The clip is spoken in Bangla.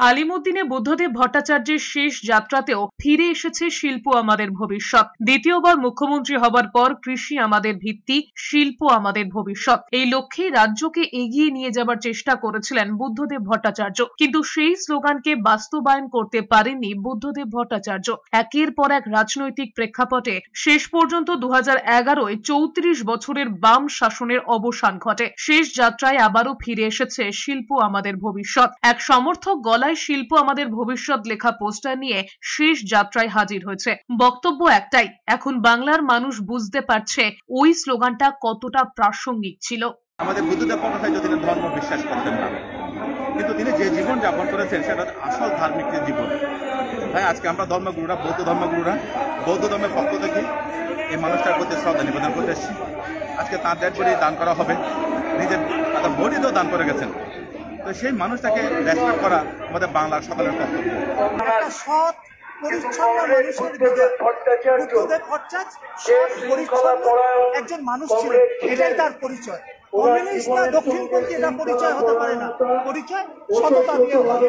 আলিমুদ্দিনে বুদ্ধদেব ভট্টাচার্যের শেষ যাত্রাতেও ফিরে এসেছে শিল্প আমাদের ভবিষ্যৎ। দ্বিতীয়বার মুখ্যমন্ত্রী হবার পর কৃষি আমাদের ভিত্তি, শিল্প আমাদের ভবিষ্যৎ, এই লক্ষ্যে রাজ্যকে এগিয়ে নিয়ে যাবার চেষ্টা করেছিলেন বুদ্ধদেব ভট্টাচার্য। কিন্তু সেই স্লোগানকে বাস্তবায়ন করতে পারেননি বুদ্ধদেব ভট্টাচার্য। একের পর এক রাজনৈতিক প্রেক্ষাপটে শেষ পর্যন্ত 2011-য় 34 বছরের বাম শাসনের অবসান ঘটে। শেষ যাত্রায় আবারও ফিরে এসেছে শিল্প আমাদের ভবিষ্যৎ। এক সমর্থক গলায় শিল্প আমাদের ভবিষ্যৎ লেখা পোস্টার নিয়ে শেষ যাত্রায় হাজির হয়েছে। বক্তব্য একটাই, এখন বাংলার মানুষ বুঝতে পারছে ওই স্লোগানটা কতটা প্রাসঙ্গিক ছিল। আমাদের বুদ্ধদেব ভট্টাচার্য তিনি ধর্ম বিশ্বাস করতেন না, কিন্তু তিনি যে জীবন যাপন করেছেন সেটা আসল ধার্মিক জীবন। তাই আজকে আমরা ধর্মগুরুরা, বৌদ্ধ ধর্মগুরুরা, বৌদ্ধ ধর্মের পক্ষ থেকে এই মানুষটার প্রতি শ্রদ্ধা নিবেদন করতে এসেছি। আজকে তার ডেড বডি দান করা হবে, নিজের তার বডি তো দান করে গেছেন। তো সেই মানুষটাকে রেসপেক্ট করা আমাদের বাংলার সকলের কর্তব্য। সৎ পরিচ্ছন্ন মানুষের বুদ্ধদেব ভট্টাচার্য সৎ পরিচ্ছন্ন একজন মানুষ ছিলেন, এটাই তার পরিচয়। কমিউনিস্ট না দক্ষিণপন্থী এটা পরিচয় হতে পারে না, পরিচয় সততা দিয়ে হবে।